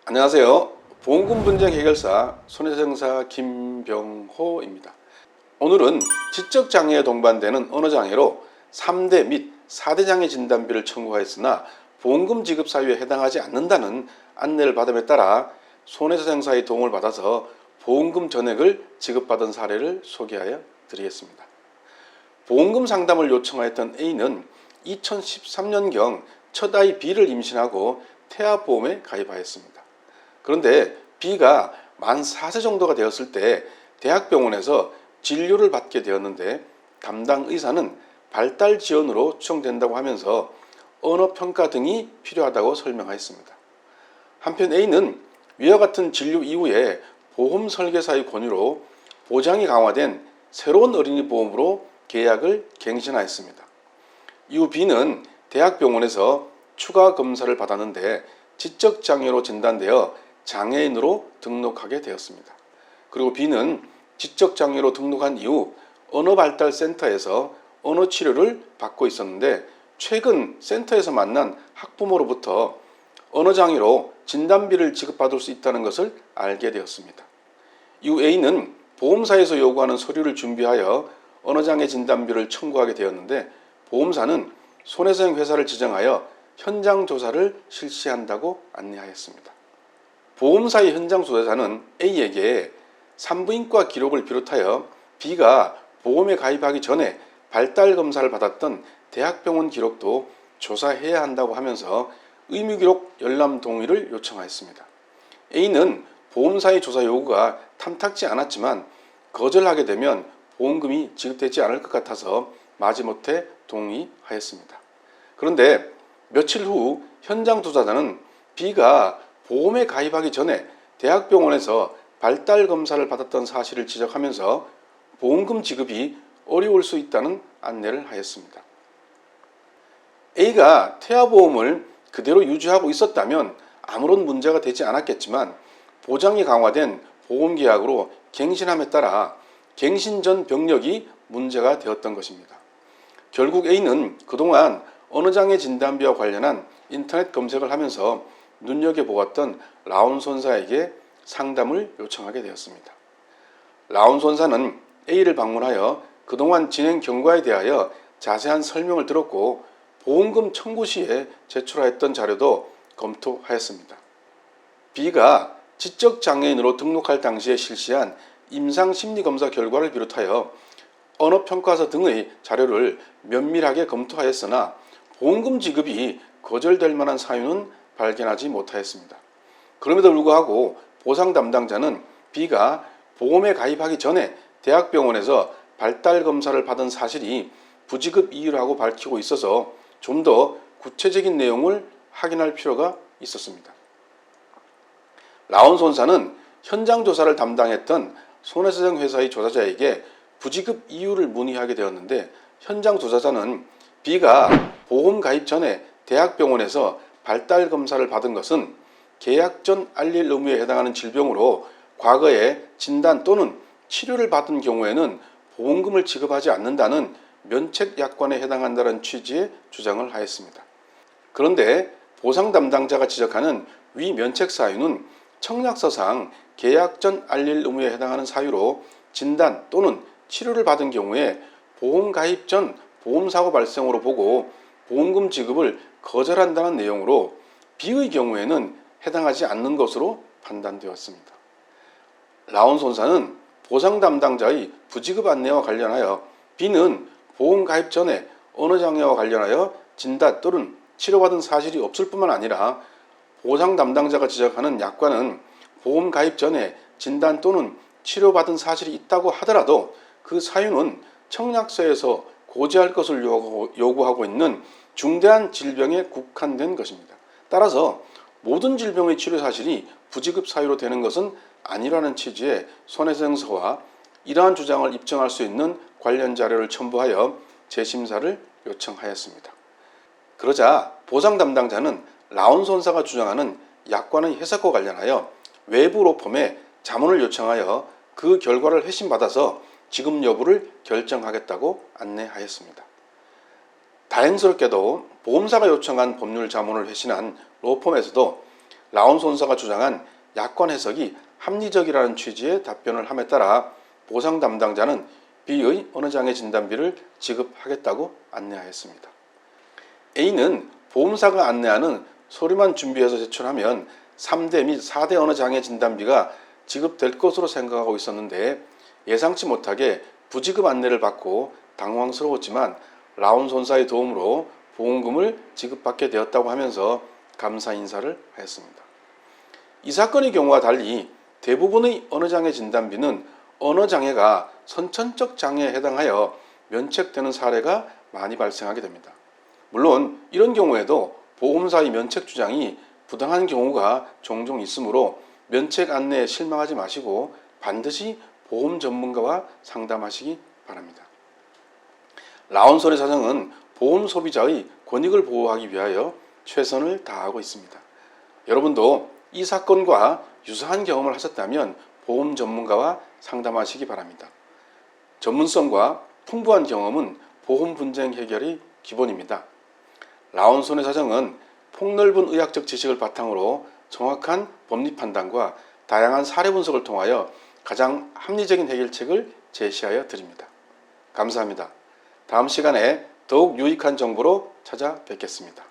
안녕하세요. 보험금 분쟁 해결사 손해배상사 김병호입니다. 오늘은 지적장애에 동반되는 언어장애로 3대 및 4대 장애 진단비를 청구하였으나 보험금 지급 사유에 해당하지 않는다는 안내를 받음에 따라 손해배상사의 도움을 받아서 보험금 전액을 지급받은 사례를 소개하여 드리겠습니다. 보험금 상담을 요청하였던 A는 2013년경 첫 아이 B를 임신하고 태아보험에 가입하였습니다. 그런데 B가 만 4세 정도가 되었을 때 대학병원에서 진료를 받게 되었는데 담당 의사는 발달 지연으로 추정된다고 하면서 언어평가 등이 필요하다고 설명하였습니다. 한편 A는 위와 같은 진료 이후에 보험 설계사의 권유로 보장이 강화된 새로운 어린이 보험으로 계약을 갱신하였습니다. 이후 B는 대학병원에서 추가 검사를 받았는데 지적장애로 진단되어 장애인으로 등록하게 되었습니다. 그리고 B는 지적장애로 등록한 이후 언어발달센터에서 언어치료를 받고 있었는데 최근 센터에서 만난 학부모로부터 언어장애로 진단비를 지급받을 수 있다는 것을 알게 되었습니다. 이후 A는 보험사에서 요구하는 서류를 준비하여 언어장애 진단비를 청구하게 되었는데 보험사는 손해배상회사를 지정하여 현장 조사를 실시한다고 안내하였습니다. 보험사의 현장 조사자는 A에게 산부인과 기록을 비롯하여 B가 보험에 가입하기 전에 발달 검사를 받았던 대학병원 기록도 조사해야 한다고 하면서 의무기록 열람 동의를 요청하였습니다. A는 보험사의 조사 요구가 탐탁지 않았지만 거절하게 되면 보험금이 지급되지 않을 것 같아서 마지못해 동의하였습니다. 그런데 며칠 후 현장 조사자는 B가 보험에 가입하기 전에 대학병원에서 발달 검사를 받았던 사실을 지적하면서 보험금 지급이 어려울 수 있다는 안내를 하였습니다. A가 태아보험을 그대로 유지하고 있었다면 아무런 문제가 되지 않았겠지만 보장이 강화된 보험계약으로 갱신함에 따라 갱신 전 병력이 문제가 되었던 것입니다. 결국 A는 그동안 언어장애 진단비와 관련한 인터넷 검색을 하면서 눈여겨보았던 라온 손사에게 상담을 요청하게 되었습니다. 라온 손사는 A를 방문하여 그동안 진행 경과에 대하여 자세한 설명을 들었고 보험금 청구 시에 제출하였던 자료도 검토하였습니다. B가 지적장애인으로 등록할 당시에 실시한 임상심리검사 결과를 비롯하여 언어평가서 등의 자료를 면밀하게 검토하였으나 보험금 지급이 거절될 만한 사유는 발견하지 못하였습니다. 그럼에도 불구하고 보상 담당자는 B가 보험에 가입하기 전에 대학병원에서 발달 검사를 받은 사실이 부지급 이유라고 밝히고 있어서 좀 더 구체적인 내용을 확인할 필요가 있었습니다. 라온 손사는 현장 조사를 담당했던 손해배상회사의 조사자에게 부지급 이유를 문의하게 되었는데 현장 조사자는 B가 보험 가입 전에 대학병원에서 발달 검사를 받은 것은 계약 전 알릴 의무에 해당하는 질병으로 과거에 진단 또는 치료를 받은 경우에는 보험금을 지급하지 않는다는 면책약관에 해당한다는 취지의 주장을 하였습니다. 그런데 보상 담당자가 지적하는 위 면책 사유는 청약서상 계약 전 알릴 의무에 해당하는 사유로 진단 또는 치료를 받은 경우에 보험 가입 전 보험사고 발생으로 보고 보험금 지급을 거절한다는 내용으로 B의 경우에는 해당하지 않는 것으로 판단되었습니다. 라온 손사는 보상 담당자의 부지급 안내와 관련하여 B는 보험 가입 전에 언어장애와 관련하여 진단 또는 치료받은 사실이 없을 뿐만 아니라 보상 담당자가 지적하는 약관은 보험 가입 전에 진단 또는 치료받은 사실이 있다고 하더라도 그 사유는 청약서에서 고지할 것을 요구하고 있는 중대한 질병에 국한된 것입니다. 따라서 모든 질병의 치료 사실이 부지급 사유로 되는 것은 아니라는 취지의 손해배상서와 이러한 주장을 입증할 수 있는 관련 자료를 첨부하여 재심사를 요청하였습니다. 그러자 보상 담당자는 라온 손사가 주장하는 약관의 해석과 관련하여 외부 로펌에 자문을 요청하여 그 결과를 회신받아서 지급 여부를 결정하겠다고 안내하였습니다. 다행스럽게도 보험사가 요청한 법률 자문을 회신한 로펌에서도 라온 손사가 주장한 약관 해석이 합리적이라는 취지의 답변을 함에 따라 보상 담당자는 B의 언어장애 진단비를 지급하겠다고 안내하였습니다. A는 보험사가 안내하는 서류만 준비해서 제출하면 3대 및 4대 언어장애 진단비가 지급될 것으로 생각하고 있었는데 예상치 못하게 부지급 안내를 받고 당황스러웠지만 라온 손사의 도움으로 보험금을 지급받게 되었다고 하면서 감사 인사를 하였습니다. 이 사건의 경우와 달리 대부분의 언어장애 진단비는 언어장애가 선천적 장애에 해당하여 면책되는 사례가 많이 발생하게 됩니다. 물론 이런 경우에도 보험사의 면책 주장이 부당한 경우가 종종 있으므로 면책 안내에 실망하지 마시고 반드시 보험 전문가와 상담하시기 바랍니다. 라온솔의 사정은 보험 소비자의 권익을 보호하기 위하여 최선을 다하고 있습니다. 여러분도 이 사건과 유사한 경험을 하셨다면 보험 전문가와 상담하시기 바랍니다. 전문성과 풍부한 경험은 보험 분쟁 해결의 기본입니다. 라온손의 사정은 폭넓은 의학적 지식을 바탕으로 정확한 법리 판단과 다양한 사례 분석을 통하여 가장 합리적인 해결책을 제시하여 드립니다. 감사합니다. 다음 시간에 더욱 유익한 정보로 찾아뵙겠습니다.